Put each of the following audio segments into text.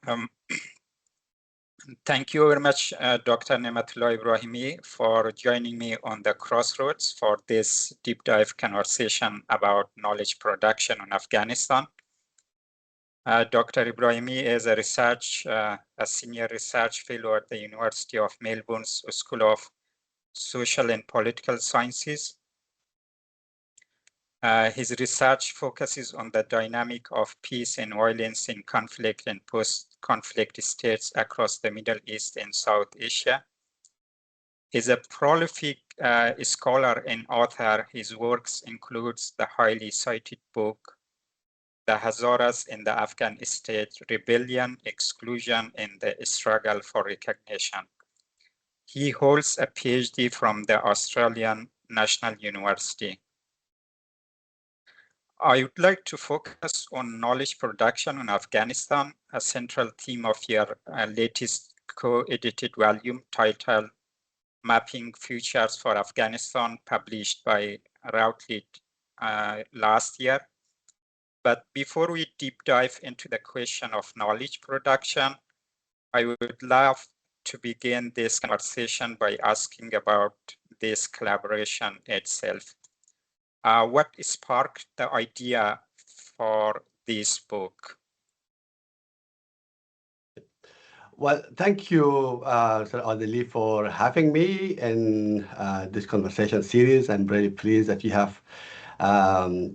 Um, Thank you very much, Dr. Niamatullah Ibrahimi, for joining me on the Crossroads for this deep dive conversation about knowledge production in Afghanistan. Dr. Ibrahimi is a senior research fellow at the University of Melbourne's School of Social and Political Sciences. His research focuses on the dynamic of peace and violence in conflict and post-conflict states across the Middle East and South Asia. He's a prolific scholar and author. His works includes the highly cited book, The Hazaras in the Afghan State, Rebellion, Exclusion, and the Struggle for Recognition. He holds a PhD from the Australian National University. I would like to focus on knowledge production in Afghanistan, a central theme of your latest co-edited volume titled Mapping Futures for Afghanistan, published by Routledge last year. But before we deep dive into the question of knowledge production, I would love to begin this conversation by asking about this collaboration itself. What sparked the idea for this book? Well, thank you, Sir Adili, for having me in this conversation series. I'm very pleased that you have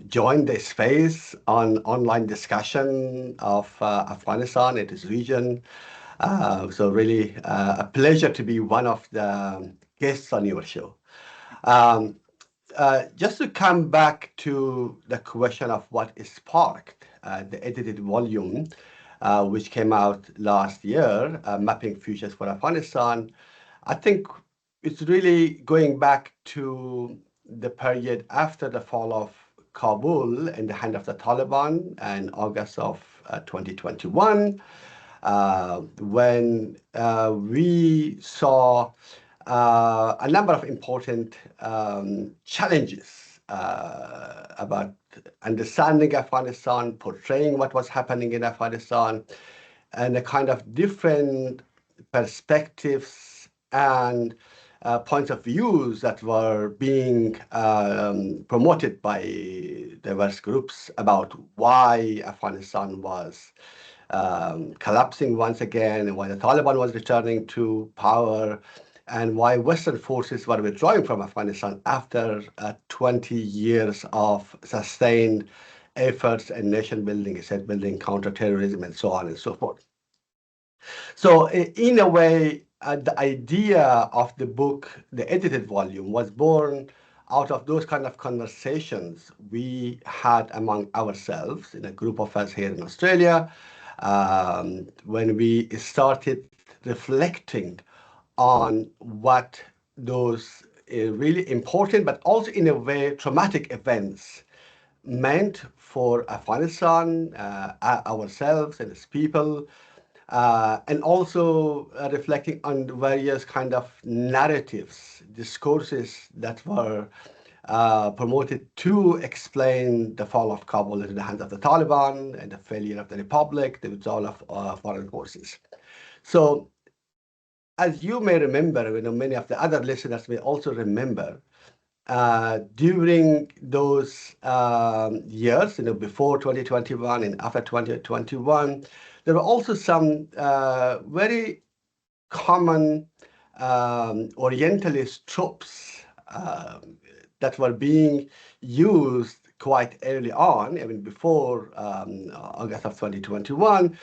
joined the space on online discussion of Afghanistan and its region. So really a pleasure to be one of the guests on your show. Just to come back to the question of what sparked the edited volume, which came out last year, Mapping Futures for Afghanistan, I think it's really going back to the period after the fall of Kabul in the hand of the Taliban in August of 2021, when we saw a number of important challenges about understanding Afghanistan, portraying what was happening in Afghanistan, and the kind of different perspectives and points of views that were being promoted by diverse groups about why Afghanistan was collapsing once again, and why the Taliban was returning to power, and why Western forces were withdrawing from Afghanistan after 20 years of sustained efforts in nation building, state building, counterterrorism, and so on and so forth. So in a way, the idea of the book, the edited volume, was born out of those kind of conversations we had among ourselves in a group of us here in Australia, when we started reflecting on what those really important, but also in a way traumatic events meant for Afghanistan, ourselves and its people, and also reflecting on various kind of narratives, discourses that were promoted to explain the fall of Kabul into the hands of the Taliban and the failure of the Republic, the withdrawal of foreign forces. So, as you may remember, many of the other listeners may also remember, during those years, before 2021 and after 2021, there were also some very common Orientalist tropes that were being used quite early on, even before August of 2021,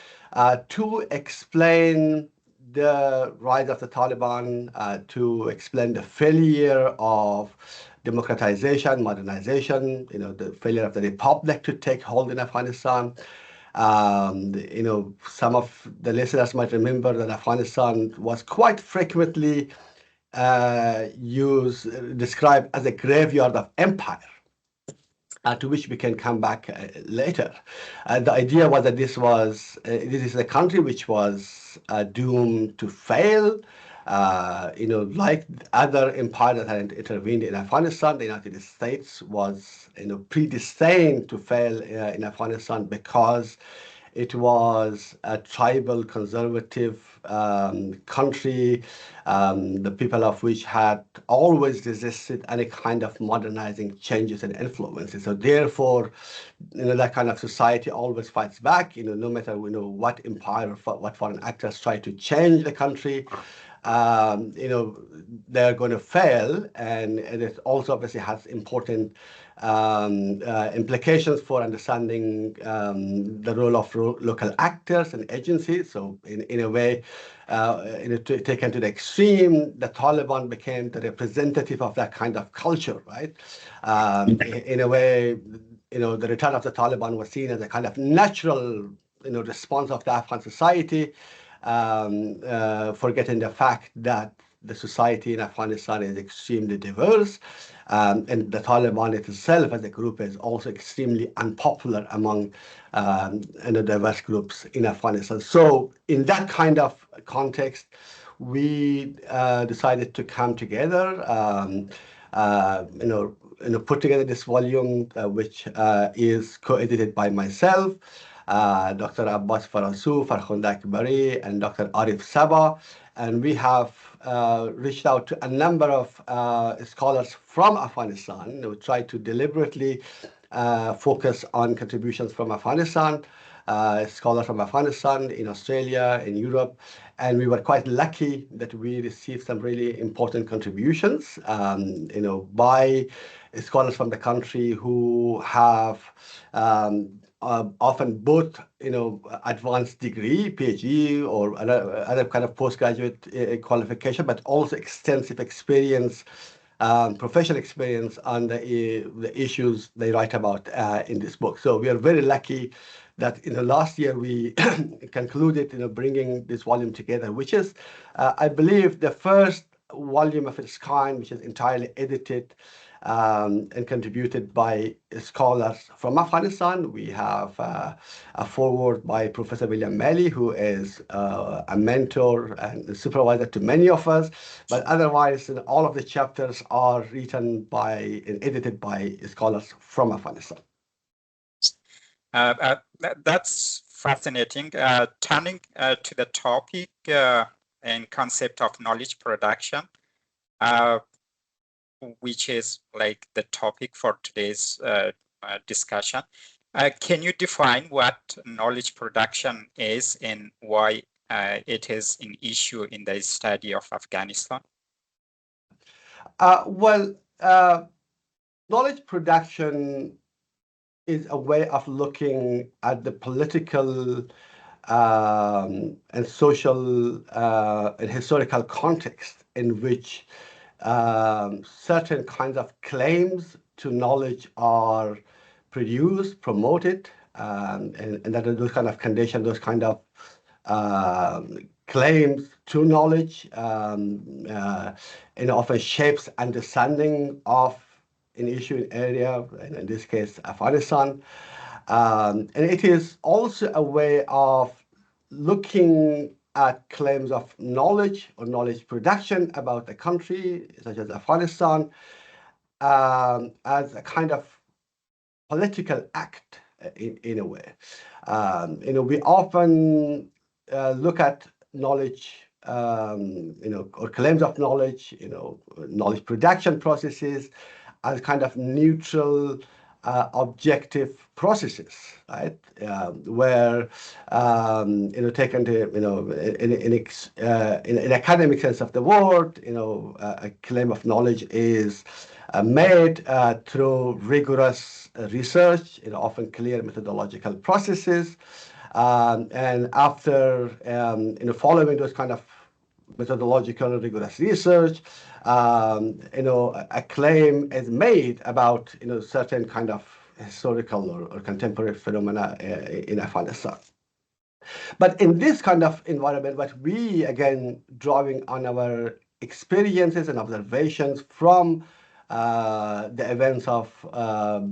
to explain the rise of the Taliban, to explain the failure of democratization, modernization, the failure of the Republic to take hold in Afghanistan. Some of the listeners might remember that Afghanistan was quite frequently described as a graveyard of empire, to which we can come back later. The idea was that this is a country which was doomed to fail. Like other empires that had intervened in Afghanistan, the United States was predestined to fail in Afghanistan because It was a tribal, conservative country, the people of which had always resisted any kind of modernizing changes and influences. So therefore, that kind of society always fights back, no matter, what empire or what foreign actors try to change the country. They're going to fail, and it also obviously has important implications for understanding the role of local actors and agencies. So in a way, taken to the extreme, the Taliban became the representative of that kind of culture, right? In a way, the return of the Taliban was seen as a kind of natural, response of the Afghan society, forgetting the fact that the society in Afghanistan is extremely diverse, and the Taliban itself as a group is also extremely unpopular among diverse groups in Afghanistan. So in that kind of context, we decided to come together, put together this volume, which is co-edited by myself, Dr. Abbas Farasu, Farkhunda Akbari, and Dr. Arif Sabah. And we have reached out to a number of scholars from Afghanistan. We try to deliberately focus on contributions from Afghanistan, scholars from Afghanistan, in Australia, in Europe. And we were quite lucky that we received some really important contributions, by scholars from the country who have often both, advanced degree, PhD, or other kind of postgraduate qualification, but also extensive experience, professional experience on the issues they write about in this book. So we are very lucky that in the last year we concluded, bringing this volume together, which is, I believe, the first volume of its kind, which is entirely edited and contributed by scholars from Afghanistan. We have a foreword by Professor William Malley, who is a mentor and a supervisor to many of us. But otherwise, all of the chapters are written by and edited by scholars from Afghanistan. That's fascinating. Turning to the topic and concept of knowledge production, which is like the topic for today's discussion. Can you define what knowledge production is and why it is an issue in the study of Afghanistan? Knowledge production is a way of looking at the political and social and historical context in which certain kinds of claims to knowledge are produced, promoted, and that those kind of conditions, those kind of claims to knowledge, often shapes understanding of an issue area, in this case, Afghanistan. And it is also a way of looking at claims of knowledge or knowledge production about a country, such as Afghanistan, as a kind of political act in a way. We often look at knowledge, or claims of knowledge, knowledge production processes as kind of neutral, objective processes, right? Where, taken to, in academic sense of the word, a claim of knowledge is made through rigorous research, often clear methodological processes. And after, following those kind of methodological rigorous research, a claim is made about, certain kind of historical or contemporary phenomena in Afghanistan. But in this kind of environment, what we, again, drawing on our experiences and observations from the events of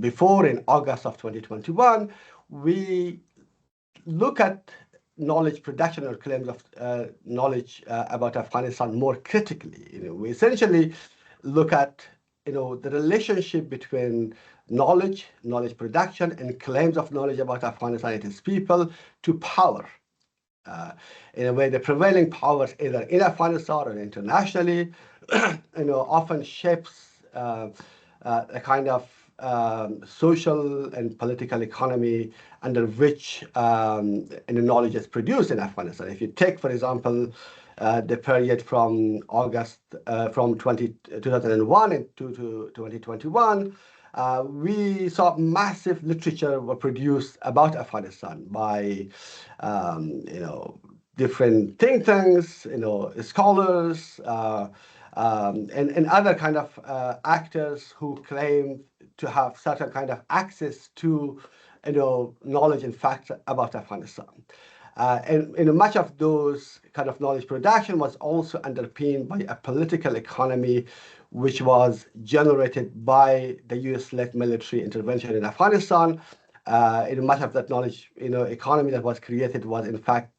before in August of 2021, we look at knowledge production or claims of knowledge about Afghanistan more critically. We essentially look at the relationship between knowledge production, and claims of knowledge about Afghanistan and its people to power. In a way, the prevailing powers, either in Afghanistan or internationally, often shapes a kind of social and political economy under which knowledge is produced in Afghanistan. If you take, for example, the period from August from 2001 to 2021, we saw massive literature were produced about Afghanistan by different think tanks, scholars, and other kind of actors who claim to have certain kind of access to knowledge and facts about Afghanistan. And much of those kind of knowledge production was also underpinned by a political economy which was generated by the US-led military intervention in Afghanistan. Much of that knowledge economy that was created was in fact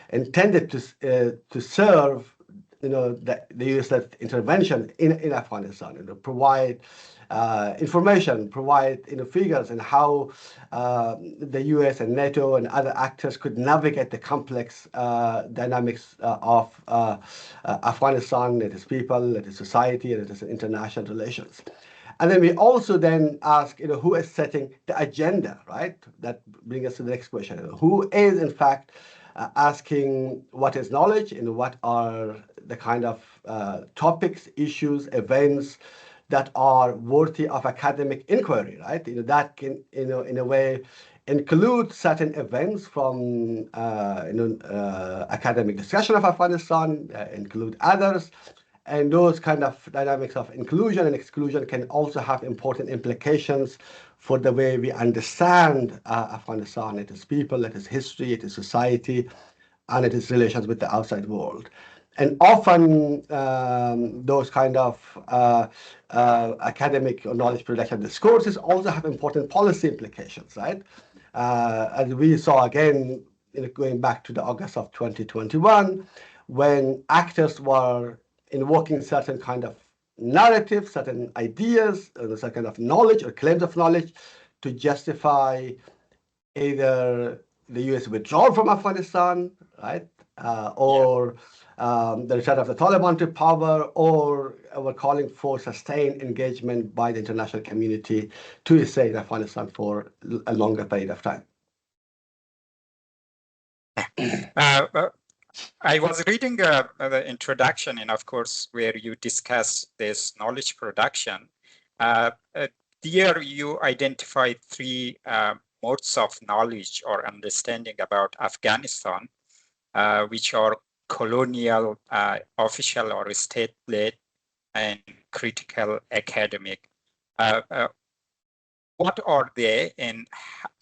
intended to serve the US-led intervention in Afghanistan, provide information, provide figures and how the US and NATO and other actors could navigate the complex dynamics of Afghanistan, its people, its society, and its international relations. And then we also then ask, who is setting the agenda, right? That brings us to the next question. Who is, in fact, asking what is knowledge and what are the kind of topics, issues, events that are worthy of academic inquiry, right? That can, in a way, include certain events from academic discussion of Afghanistan, include others. And those kind of dynamics of inclusion and exclusion can also have important implications for the way we understand Afghanistan, its people, its history, its society, and its relations with the outside world. And often those kind of academic or knowledge production discourses also have important policy implications, right? As we saw again, going back to the August of 2021, when actors were invoking certain kind of narratives, certain ideas, certain kind of knowledge or claims of knowledge to justify either the US withdrawal from Afghanistan, right? Or the return of the Taliban to power, or we're calling for sustained engagement by the international community to stay in Afghanistan for a longer period of time. I was reading the introduction, and of course, where you discuss this knowledge production. There you identify three modes of knowledge or understanding about Afghanistan, which are colonial, official or state-led, and critical academic. What are they, and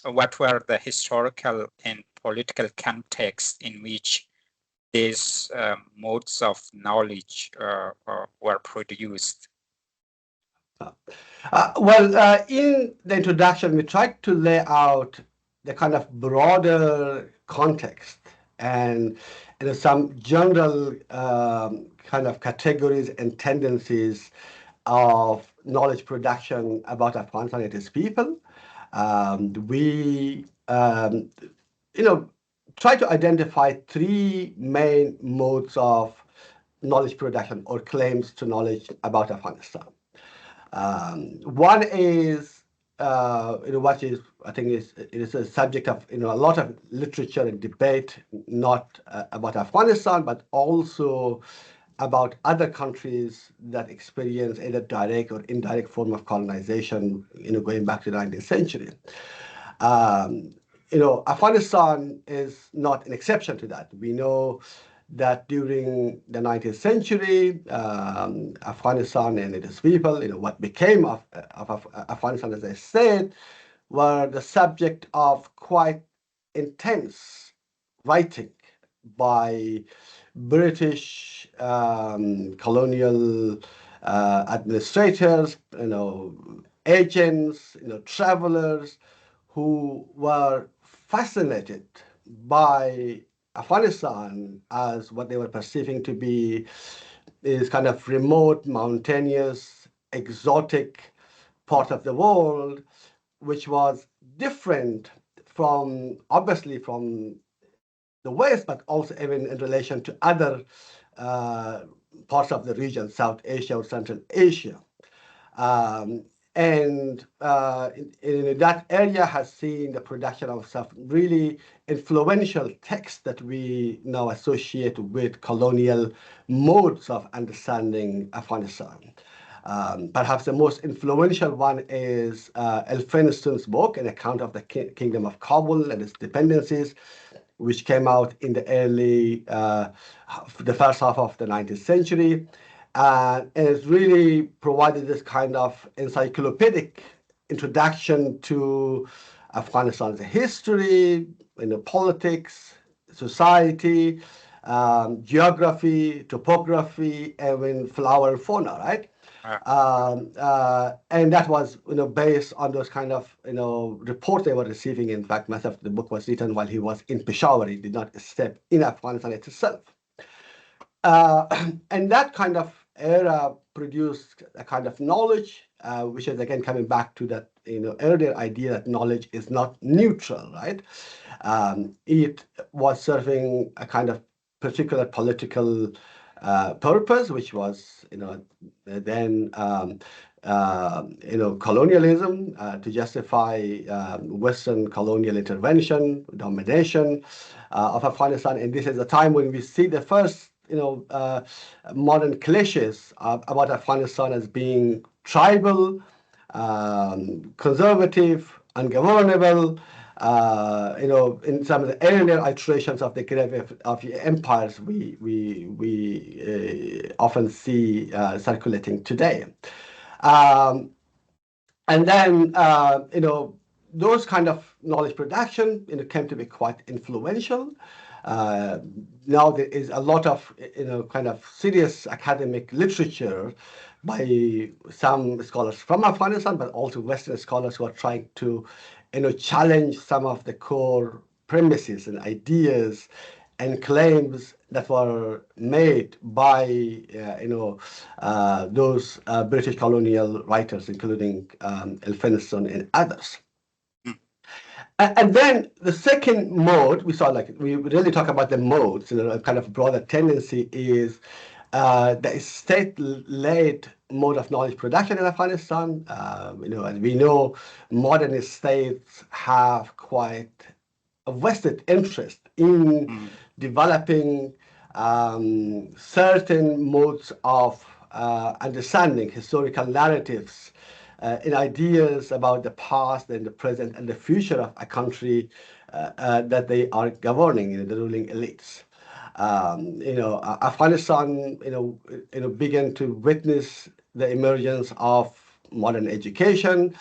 what were the historical and political context in which these modes of knowledge were produced? In the introduction, we tried to lay out the kind of broader context and some general kind of categories and tendencies of knowledge production about Afghanistan and its people. We try to identify three main modes of knowledge production or claims to knowledge about Afghanistan. One is, what is, I think it is a subject of, a lot of literature and debate, not about Afghanistan, but also about other countries that experience either direct or indirect form of colonization, going back to the 19th century. Afghanistan is not an exception to that. We know that during the 19th century, Afghanistan and its people, what became of Afghanistan, as I said, were the subject of quite intense writing by British colonial administrators, agents, travelers who were fascinated by Afghanistan as what they were perceiving to be is kind of remote, mountainous, exotic part of the world, which was different from, obviously, from the West, but also even in relation to other parts of the region, South Asia or Central Asia. And in that area has seen the production of some really influential texts that we now associate with colonial modes of understanding Afghanistan. Perhaps the most influential one is Elphinstone's book, An Account of the Kingdom of Kabul and its Dependencies, which came out in the the first half of the 19th century. And it's really provided this kind of encyclopedic introduction to Afghanistan's history, politics, society, geography, topography, even flora and fauna, right? And that was, based on those kind of, reports they were receiving. In fact, much of the book was written while he was in Peshawar. He did not step in Afghanistan itself. And that kind of era produced a kind of knowledge, which is again coming back to that, earlier idea that knowledge is not neutral, right? It was serving a kind of particular political purpose, which was, then colonialism, to justify Western colonial intervention, domination of Afghanistan. And this is a time when we see the first, modern cliches about Afghanistan as being tribal, conservative, ungovernable. In some of the earlier iterations of the grave of empires, we often see circulating today. And then, those kind of knowledge production, came to be quite influential. Now there is a lot of, kind of serious academic literature by some scholars from Afghanistan, but also Western scholars who are trying to, challenge some of the core premises and ideas and claims that were made by, those British colonial writers, including Elphinstone and others. And then the second mode, we really talk about the modes, a kind of broader tendency is the state-led mode of knowledge production in Afghanistan. As we know, modern states have quite a vested interest in developing certain modes of understanding historical narratives, in ideas about the past and the present and the future of a country that they are governing, the ruling elites. Afghanistan, began to witness the emergence of modern education,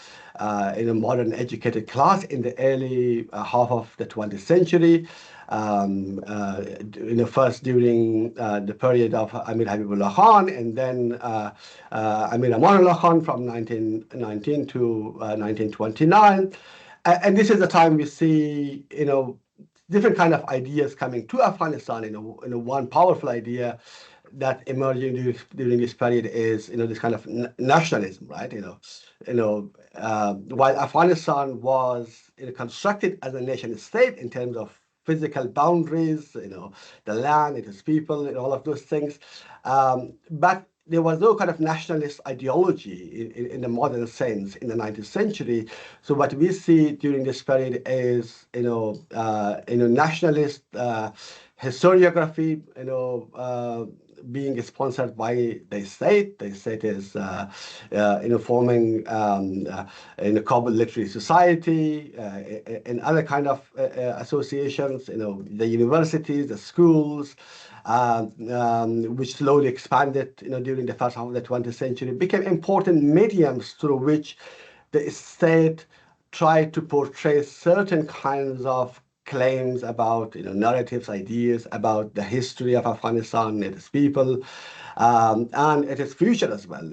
in a modern educated class in the early half of the 20th century. First during the period of Amir Habibullah Khan, and then Amir Amanullah Khan from 1919 to 1929. And this is the time we see, different kind of ideas coming to Afghanistan. One powerful idea that emerging during this period is, this kind of nationalism, right? While Afghanistan was constructed as a nation state in terms of physical boundaries, the land, its people, and all of those things, but there was no kind of nationalist ideology in the modern sense in the 19th century. So what we see during this period is, nationalist historiography, being sponsored by the state. The state is, forming Kabul Literary Society and other kind of associations. The universities, the schools, which slowly expanded, during the first half of the 20th century, became important mediums through which the state tried to portray certain kinds of claims about, narratives, ideas about the history of Afghanistan, its people, and its future as well.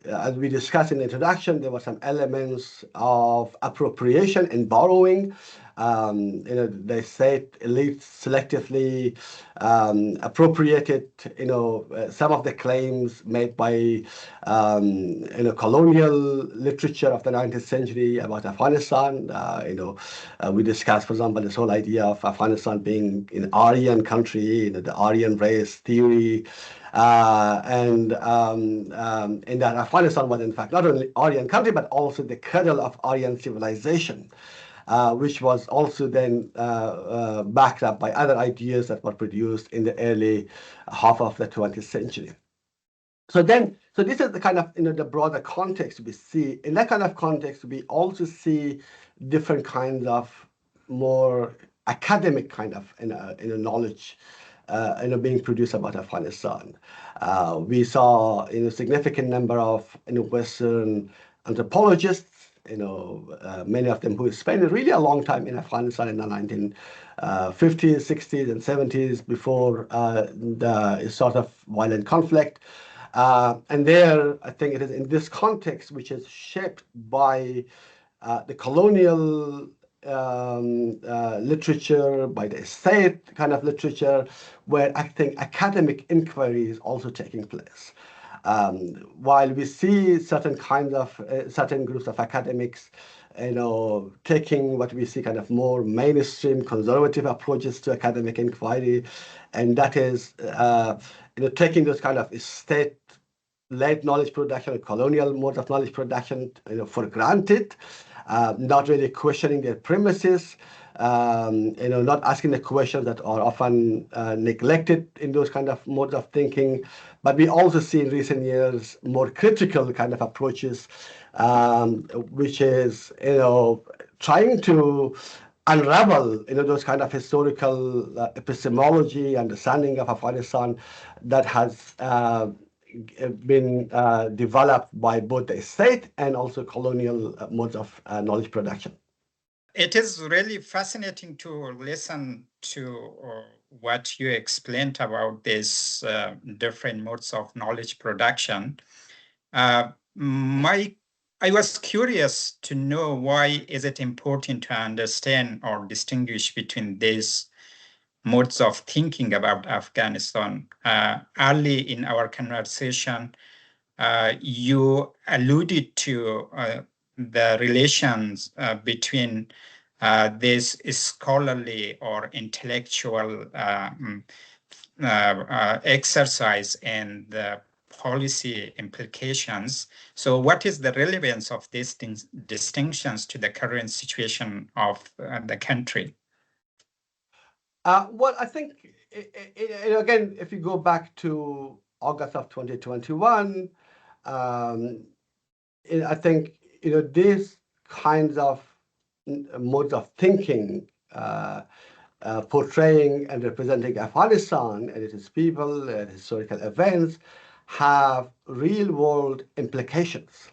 As we discussed in the introduction, there were some elements of appropriation and borrowing They say elites selectively appropriated, some of the claims made by, colonial literature of the 19th century about Afghanistan. We discussed, for example, this whole idea of Afghanistan being an Aryan country, the Aryan race theory. And that Afghanistan was in fact not only Aryan country, but also the cradle of Aryan civilization, which was also then backed up by other ideas that were produced in the early half of the 20th century. So this is the kind of the broader context we see. In that kind of context, we also see different kinds of more academic kind of knowledge being produced about Afghanistan. We saw a significant number of Western anthropologists, many of them who spent really a long time in Afghanistan in the 1950s, 60s, and 70s before the sort of violent conflict. And there, I think it is in this context, which is shaped by the colonial literature, by the state kind of literature, where I think academic inquiry is also taking place. While we see certain kinds of certain groups of academics, taking what we see kind of more mainstream conservative approaches to academic inquiry, and that is, taking those kind of state-led knowledge production, colonial modes of knowledge production, for granted, not really questioning their premises, not asking the questions that are often neglected in those kind of modes of thinking. But we also see in recent years more critical kind of approaches, which is, trying to unravel, those kind of historical epistemology, understanding of Afghanistan that has been developed by both the state and also colonial modes of knowledge production. It is really fascinating to listen to what you explained about these different modes of knowledge production. I was curious to know, why is it important to understand or distinguish between these modes of thinking about Afghanistan? Early in our conversation, you alluded to the relations between this scholarly or intellectual exercise and the policy implications. So what is the relevance of these distinctions to the current situation of the country? Well, I think, again, if you go back to August of 2021, I think, these kinds of modes of thinking, portraying and representing Afghanistan and its people and historical events, have real-world implications.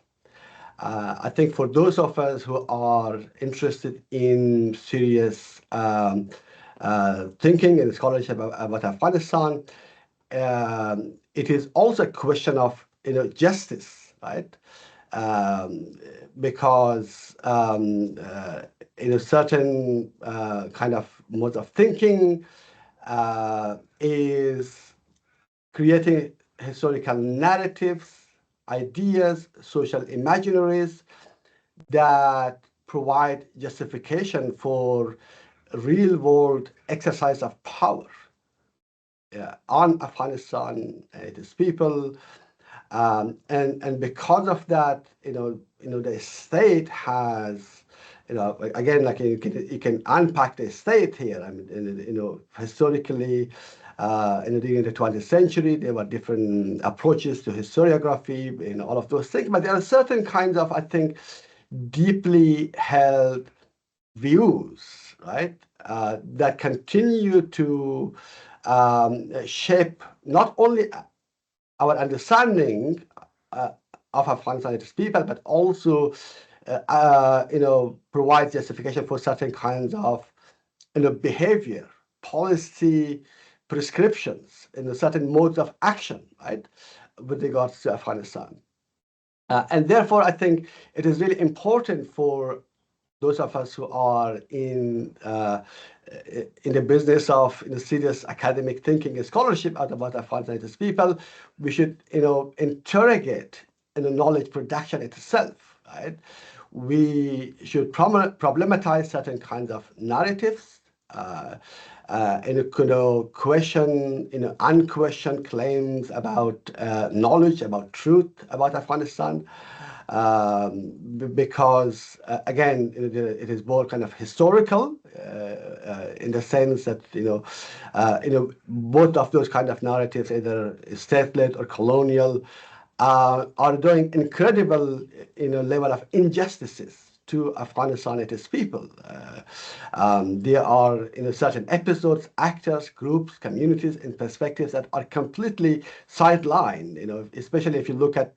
I think for those of us who are interested in serious thinking and scholarship about Afghanistan, it is also a question of justice, right? Because certain kind of modes of thinking is creating historical narratives, ideas, social imaginaries that provide justification for real-world exercise of power on Afghanistan and its people, and because of that, the state has, again, like you can unpack the state here. I mean, historically, during the 20th century, there were different approaches to historiography, all of those things. But there are certain kinds of, I think, deeply held views, right, that continue to shape not only our understanding of Afghanistan and its people, but also, provide justification for certain kinds of, behavior, policy, prescriptions, certain modes of action, right, with regards to Afghanistan. And therefore, I think it is really important for those of us who are in the business of serious academic thinking and scholarship about Afghanistan people, we should interrogate knowledge production itself, right? We should problematize certain kinds of narratives, question unquestioned claims about knowledge, about truth about Afghanistan. Because again, it is more kind of historical in the sense that both of those kind of narratives, either state-led or colonial, are doing incredible level of injustices to Afghanistan and its people. There are certain episodes, actors, groups, communities, and perspectives that are completely sidelined. Especially if you look at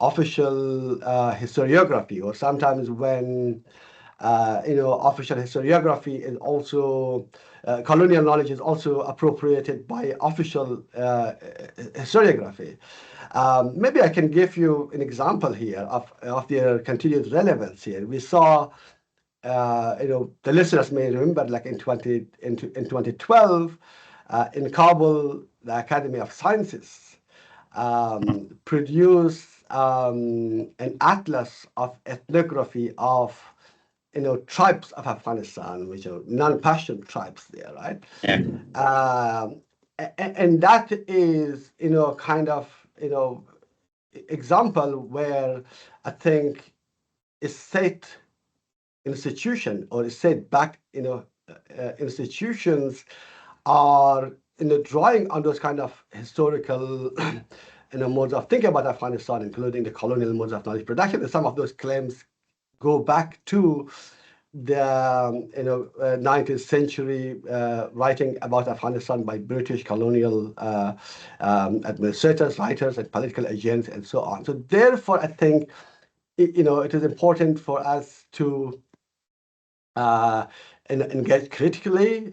official historiography, or sometimes when official historiography is also colonial knowledge is also appropriated by official historiography. Maybe I can give you an example here of their continued relevance here. We saw, the listeners may remember, like in 2012, in Kabul, the Academy of Sciences produced an atlas of ethnography of tribes of Afghanistan, which are non-Pashtun tribes there, right? Yeah. And that is, kind of, example where I think a state institution or a state-backed, institutions are, drawing on those kind of historical, modes of thinking about Afghanistan, including the colonial modes of knowledge production. And some of those claims go back to the 19th century writing about Afghanistan by British colonial administrators, writers, and political agents, and so on. So therefore, I think it is important for us to engage critically.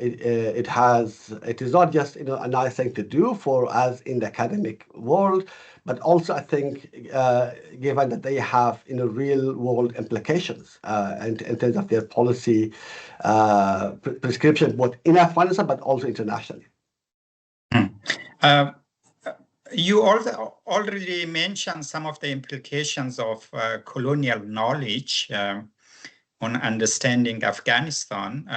It is not just a nice thing to do for us in the academic world, but also I think given that they have real world implications in terms of their policy prescription, both in Afghanistan but also internationally. You already mentioned some of the implications of colonial knowledge on understanding Afghanistan.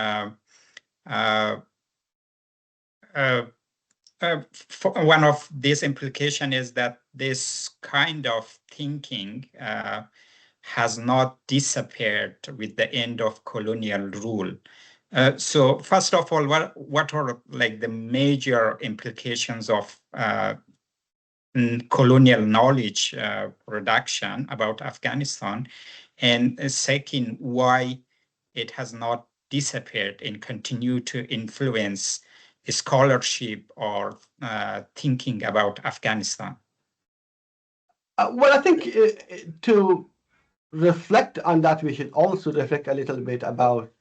One of these implications is that this kind of thinking has not disappeared with the end of colonial rule. So first of all, what are like the major implications of colonial knowledge production about Afghanistan? And second, why it has not disappeared and continue to influence scholarship or thinking about Afghanistan? Well, I think to reflect on that, we should also reflect a little bit about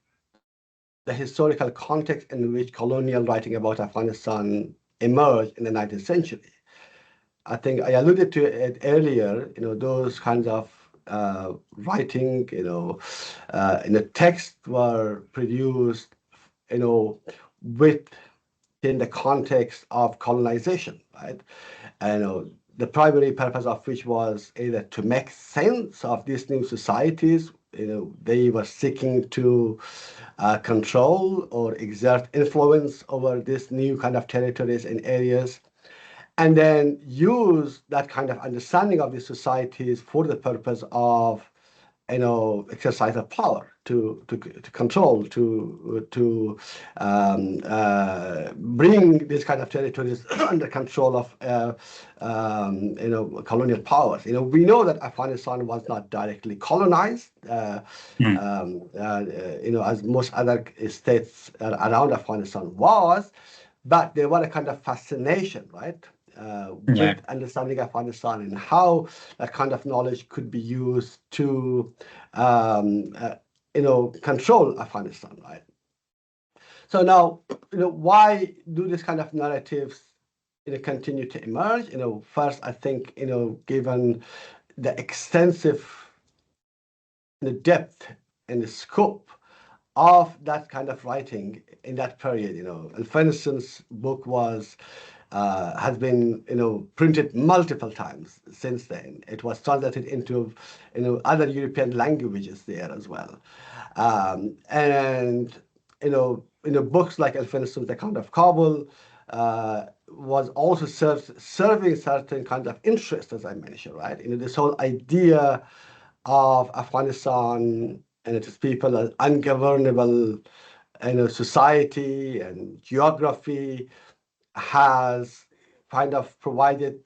the historical context in which colonial writing about Afghanistan emerged in the 19th century. I think I alluded to it earlier, those kinds of writing, in the text were produced, within the context of colonization, right? And the primary purpose of which was either to make sense of these new societies, they were seeking to control or exert influence over these new kind of territories and areas, and then use that kind of understanding of these societies for the purpose of, exercise of power, to control, to bring these kind of territories under control of, colonial powers. We know that Afghanistan was not directly colonized, as most other states around Afghanistan was, but there was a kind of fascination, right? With understanding Afghanistan and how that kind of knowledge could be used to, control Afghanistan, right? So now, why do this kind of narratives, continue to emerge? First, I think, given the extensive, the depth and the scope of that kind of writing in that period. And for instance, book has been printed multiple times since then. It was translated into other European languages there as well, and books like Al-Finistum's Account of Kabul was also serving certain kind of interest, as I mentioned, right? This whole idea of Afghanistan and its people as ungovernable, society and geography has kind of provided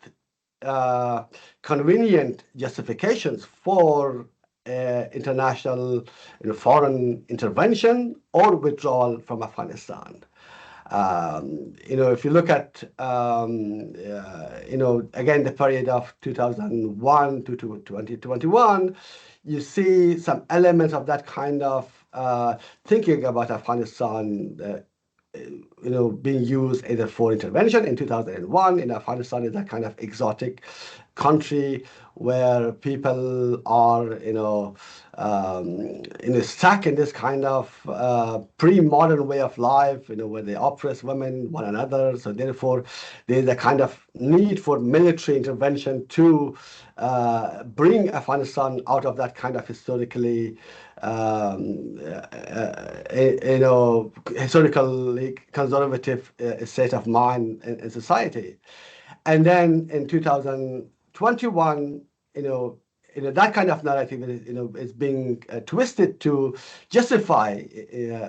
convenient justifications for international, foreign intervention or withdrawal from Afghanistan. If you look at, again, the period of 2001 to 2021, you see some elements of that kind of thinking about Afghanistan, being used either for intervention in 2001. Afghanistan is a kind of exotic country where people are, stuck in this kind of pre-modern way of life, where they oppress women, one another. So therefore, there's a kind of need for military intervention to bring Afghanistan out of that kind of historically historically conservative state of mind in society. And then in 2021, that kind of narrative is being twisted to justify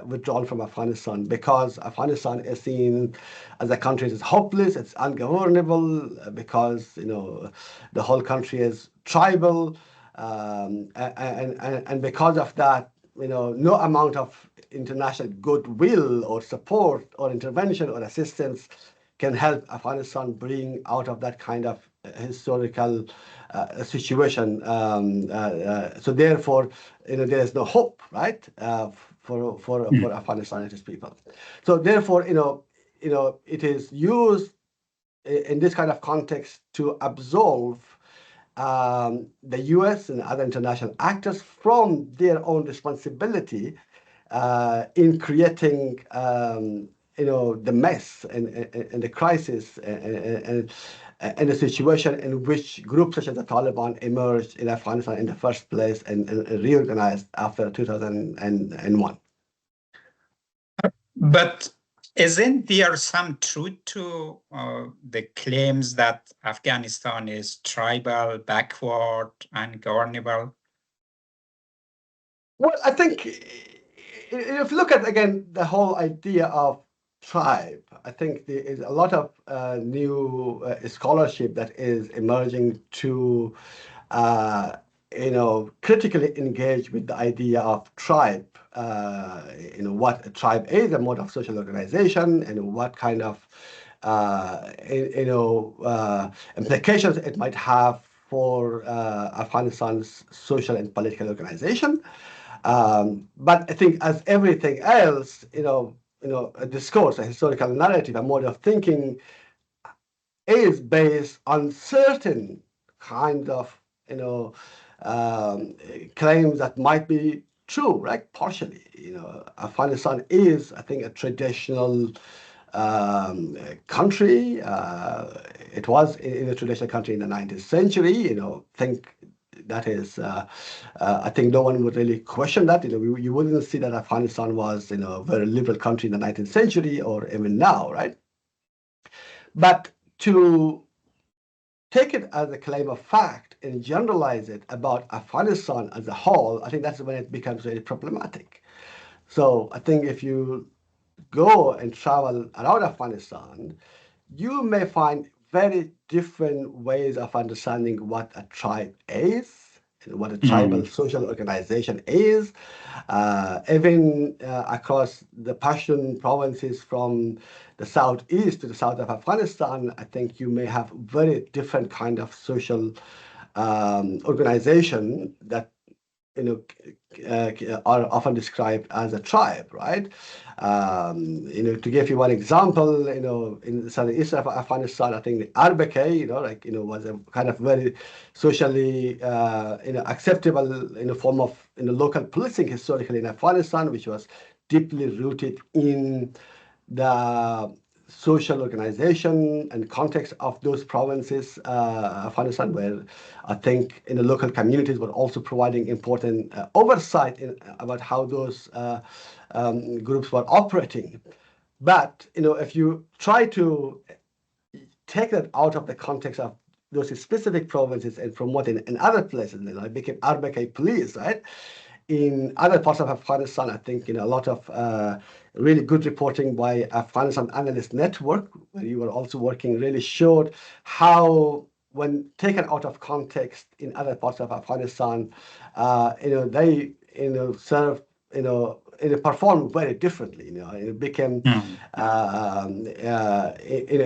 withdrawal from Afghanistan, because Afghanistan is seen as a country that is hopeless, it's ungovernable, because the whole country is tribal. And because of that, no amount of international goodwill or support or intervention or assistance can help Afghanistan bring out of that kind of historical situation. So therefore, there is no hope, right, for Afghanistan and its people. So therefore, it is used in this kind of context to absolve the U.S. and other international actors from their own responsibility in creating, the mess and the crisis and the situation in which groups such as the Taliban emerged in Afghanistan in the first place and reorganized after 2001. But isn't there some truth to the claims that Afghanistan is tribal, backward, ungovernable? Well, I think if you look at, again, the whole idea of tribe, I think there is a lot of new scholarship that is emerging to, critically engage with the idea of tribe. What a tribe is, a mode of social organization, and what kind of, implications it might have for Afghanistan's social and political organization. But I think, as everything else, a discourse, a historical narrative, a mode of thinking is based on certain kind of, claims that might be true, right? Partially, Afghanistan is, I think, a traditional country. It was in a traditional country in the 19th century. Think that is, I think no one would really question that. You wouldn't see that Afghanistan was, a very liberal country in the 19th century or even now, right? But to take it as a claim of fact and generalize it about Afghanistan as a whole, I think that's when it becomes very problematic. So I think if you go and travel around Afghanistan, you may find very different ways of understanding what a tribe is and what a tribal social organization is. Even across the Pashtun provinces from the southeast to the south of Afghanistan, I think you may have very different kind of social organization that are often described as a tribe, right? To give you one example, in southeast of Afghanistan, I think the Arbake, was a kind of very socially, acceptable, form of, local policing historically in Afghanistan, which was deeply rooted in the social organization and context of those provinces, Afghanistan, where I think in the local communities were also providing important oversight about how those groups were operating. But if you try to take that out of the context of those specific provinces and promote it in other places, it became Arbake police, right? In other parts of Afghanistan, I think a lot of really good reporting by Afghanistan Analyst Network, where you were also working, really showed how, when taken out of context in other parts of Afghanistan, they served, performed very differently. It became an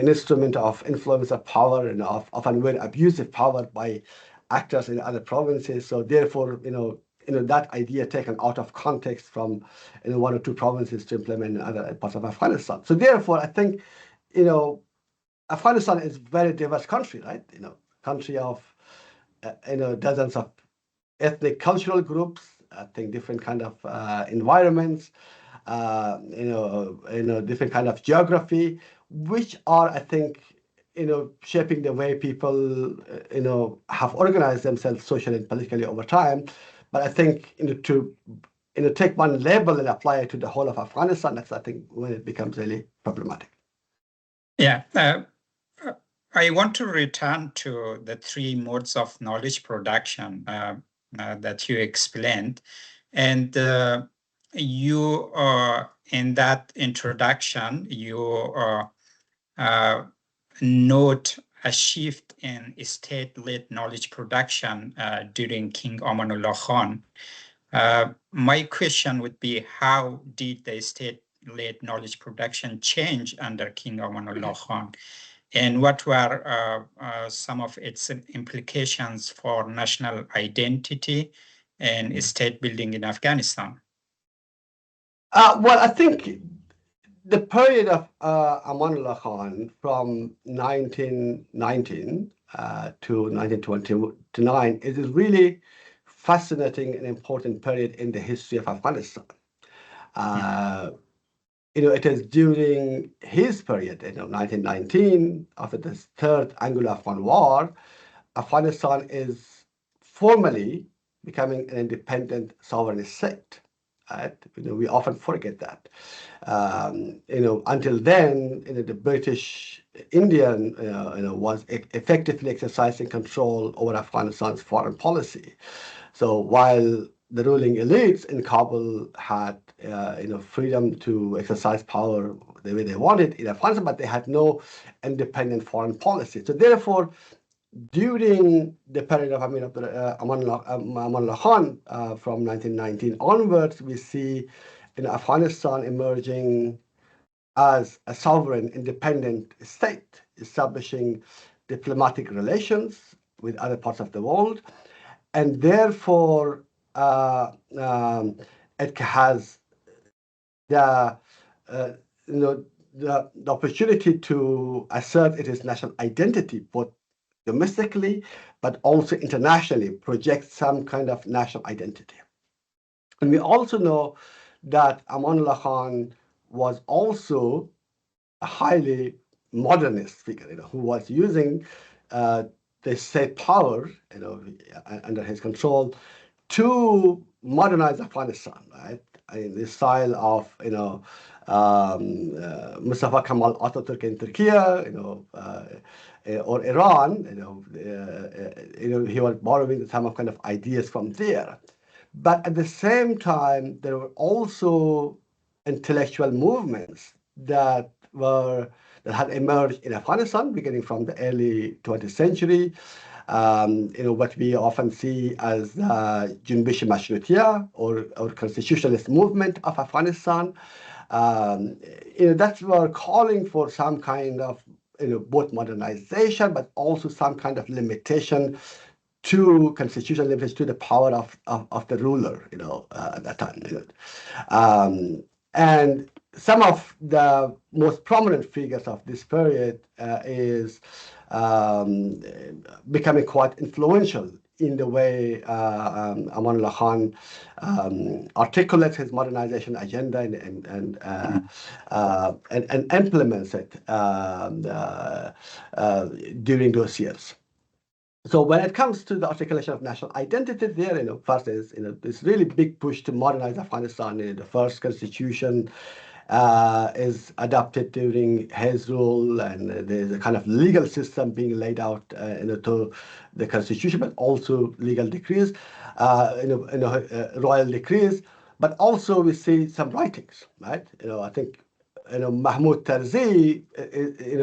instrument of influence, of power, and of often very abusive power by actors in other provinces. So therefore, that idea taken out of context from one or two provinces to implement in other parts of Afghanistan. So therefore, I think Afghanistan is a very diverse country, right? Country of dozens of ethnic cultural groups. I think different kind of environments, different kind of geography, which are, I think, shaping the way people, have organized themselves socially and politically over time. But I think, to take one label and apply it to the whole of Afghanistan, that's, I think, when it becomes really problematic. Yeah. I want to return to the three modes of knowledge production that you explained. And you, in that introduction, you note a shift in state-led knowledge production during King Amanullah Khan. My question would be, how did the state-led knowledge production change under King Amanullah Khan? And what were some of its implications for national identity and state building in Afghanistan? Well, I think the period of Amanullah Khan from 1919 to 1929 is a really fascinating and important period in the history of Afghanistan. It is during his period, 1919, after the Third Anglo-Afghan War, Afghanistan is formally becoming an independent sovereign state. Right? We often forget that. Until then, the British Indian, was effectively exercising control over Afghanistan's foreign policy. So while the ruling elites in Kabul had, freedom to exercise power the way they wanted in Afghanistan, but they had no independent foreign policy. So therefore, during the period of Amanullah Khan, from 1919 onwards, we see Afghanistan emerging as a sovereign, independent state, establishing diplomatic relations with other parts of the world, and therefore it has the opportunity to assert its national identity, both domestically, but also internationally, project some kind of national identity. And we also know that Amanullah Khan was also a highly modernist figure, who was using the state power, under his control, to modernize Afghanistan, right? In the style of, Mustafa Kemal Atatürk in Turkey, or Iran, he was borrowing some of kind of ideas from there. But at the same time, there were also intellectual movements that had emerged in Afghanistan beginning from the early 20th century. What we often see as Junbish Mashrutiya or constitutionalist movement of Afghanistan. That were calling for some kind of both modernization, but also some kind of limitation to constitutional limitations to the power of the ruler, at that time. And some of the most prominent figures of this period is becoming quite influential in the way Amanullah Khan articulates his modernization agenda and implements it during those years. So when it comes to the articulation of national identity, there, first is, this really big push to modernize Afghanistan. The first constitution is adopted during his rule, and there's a kind of legal system being laid out, to the constitution, but also legal decrees, royal decrees. But also we see some writings, right? I think Mahmoud Tarzi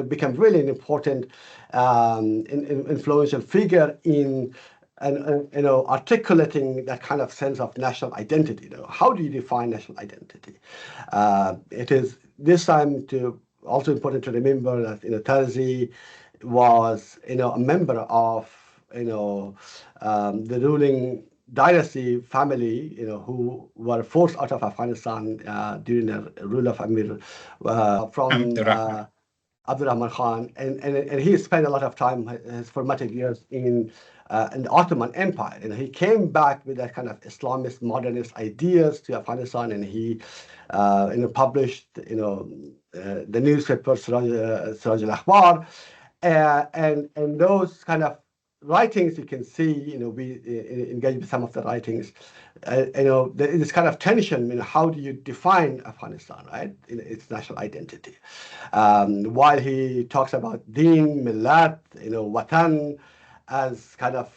became really an important influential figure in articulating that kind of sense of national identity. How do you define national identity? It is this time also important to remember that Tarzi was a member of the ruling dynasty family, who were forced out of Afghanistan during the rule of Amir from Abdurrahman Khan, and he spent a lot of time, his formative years in the Ottoman Empire. He came back with that kind of Islamist modernist ideas to Afghanistan, and he published the newspaper Siraj al-Akhbar, and those kind of writings, you can see, we engage with some of the writings. There is this kind of tension. How do you define Afghanistan, right? In its national identity. While he talks about Deen, Millat, Watan as kind of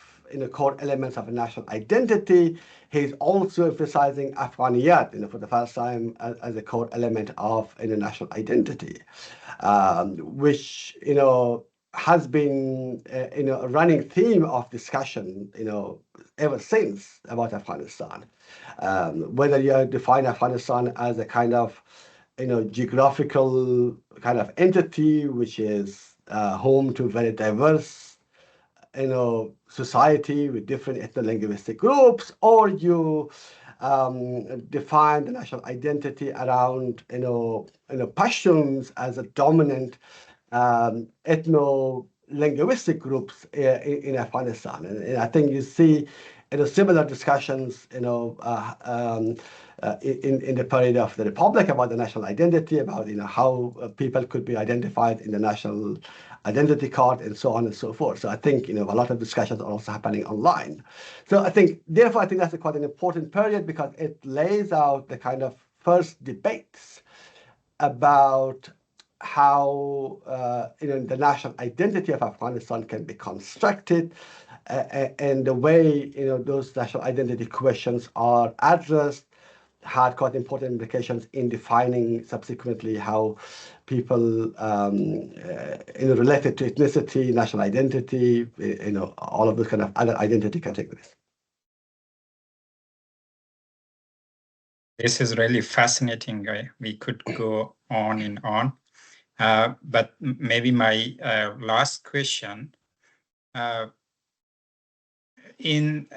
core elements of a national identity, he's also emphasizing Afghaniyat, for the first time as a core element of a national identity, which has been a running theme of discussion ever since about Afghanistan. Whether you define Afghanistan as a kind of geographical kind of entity which is home to very diverse society with different ethno-linguistic groups, or you define the national identity around Pashtuns as a dominant ethno-linguistic groups in Afghanistan. And I think you see similar discussions in the period of the Republic about the national identity, about how people could be identified in the national identity card, and so on and so forth. So I think a lot of discussions are also happening online. So therefore I think that's quite an important period, because it lays out the kind of first debates about how the national identity of Afghanistan can be constructed, and the way those national identity questions are addressed had quite important implications in defining subsequently how people related to ethnicity, national identity, all of those kind of other identity categories. This is really fascinating. We could go on and on. But maybe my last question, in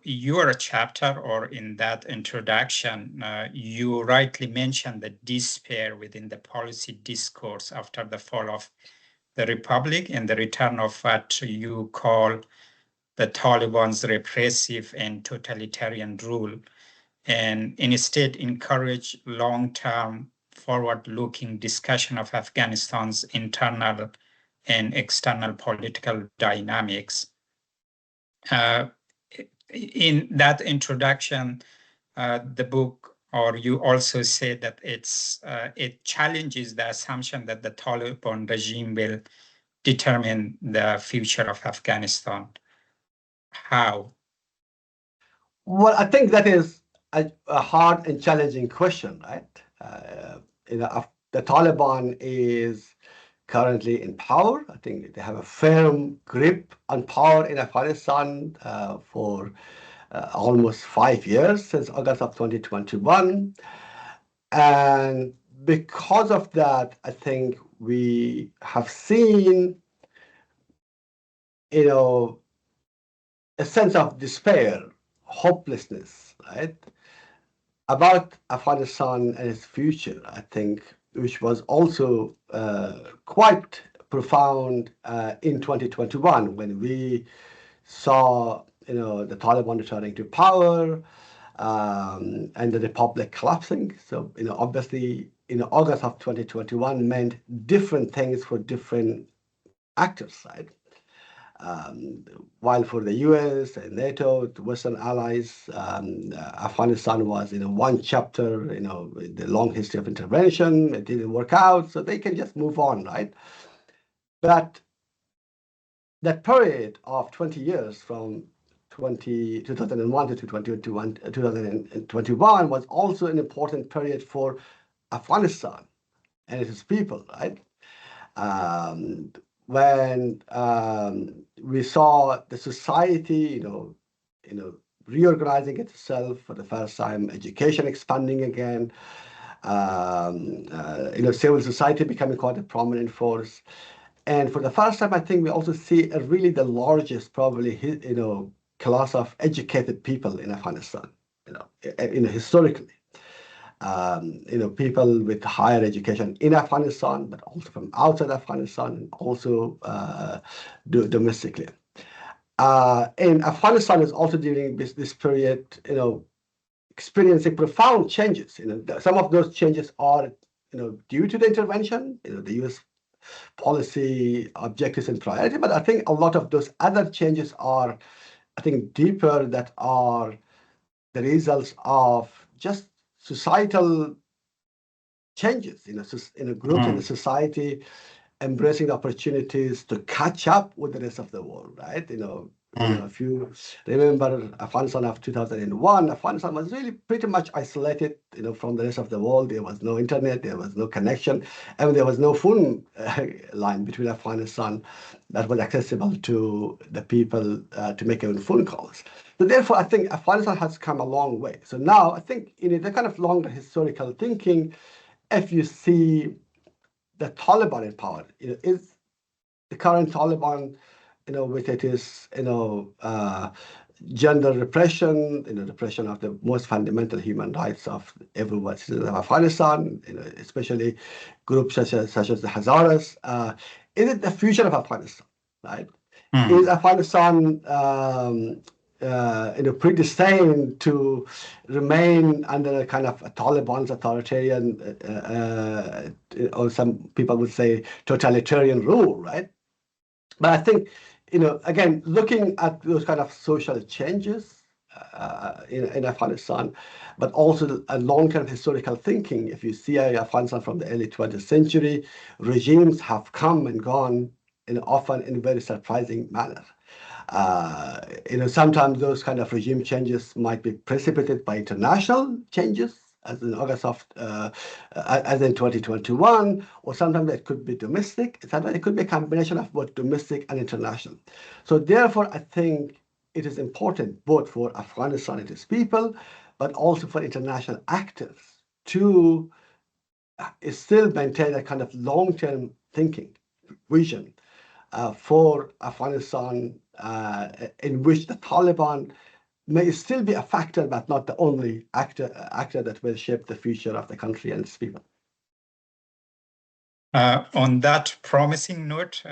your chapter or in that introduction, you rightly mentioned the despair within the policy discourse after the fall of the Republic and the return of what you call the Taliban's repressive and totalitarian rule, and instead encourage long-term forward-looking discussion of Afghanistan's internal and external political dynamics. In that introduction, the book, or you also said that it challenges the assumption that the Taliban regime will determine the future of Afghanistan. How? Well, I think that is a hard and challenging question, right? The Taliban is currently in power. I think they have a firm grip on power in Afghanistan for almost 5 years, since August of 2021. And because of that, I think we have seen, a sense of despair, hopelessness, right, about Afghanistan and its future, I think, which was also quite profound in 2021 when we saw, the Taliban returning to power and the republic collapsing. So, obviously, August of 2021 meant different things for different actors, right? While for the US and NATO, the Western allies, Afghanistan was, one chapter, the long history of intervention. It didn't work out, so they can just move on, right? But that period of 20 years from 2001 to 2021 was also an important period for Afghanistan and its people, right? When we saw the society, reorganizing itself for the first time, education expanding again, civil society becoming quite a prominent force. And for the first time, I think we also see really the largest, probably, class of educated people in Afghanistan, historically. People with higher education in Afghanistan, but also from outside Afghanistan, and also domestically. And Afghanistan is also during this period, experiencing profound changes. Some of those changes are, due to the intervention, the U.S. policy objectives and priority. But I think a lot of those other changes are, I think, deeper, that are the results of just societal changes, groups in the society embracing the opportunities to catch up with the rest of the world, right? If you remember Afghanistan of 2001, Afghanistan was really pretty much isolated, from the rest of the world. There was no internet, there was no connection, and there was no phone line between Afghanistan that was accessible to the people to make even phone calls. So therefore, I think Afghanistan has come a long way. So now I think in the kind of longer historical thinking, if you see the Taliban in power, is the current Taliban, with its, gender repression, repression of the most fundamental human rights of everyone citizen of Afghanistan, especially groups such as the Hazaras. Is it the future of Afghanistan, right? Is Afghanistan, predestined to remain under a kind of a Taliban's authoritarian, or some people would say totalitarian rule, right? But I think, again, looking at those kind of social changes in Afghanistan, but also a long-term historical thinking. If you see Afghanistan from the early 20th century, regimes have come and gone, often in a very surprising manner. Sometimes those kind of regime changes might be precipitated by international changes, as in August of, as in 2021, or sometimes it could be domestic. Sometimes it could be a combination of both domestic and international. So therefore, I think it is important both for Afghanistan and its people, but also for international actors to still maintain a kind of long-term thinking vision for Afghanistan, in which the Taliban may still be a factor, but not the only actor that will shape the future of the country and its people. On that promising note,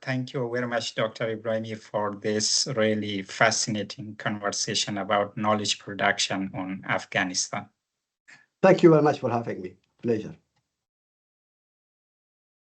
thank you very much, Dr. Ibrahimi, for this really fascinating conversation about knowledge production on Afghanistan. Thank you very much for having me. Pleasure.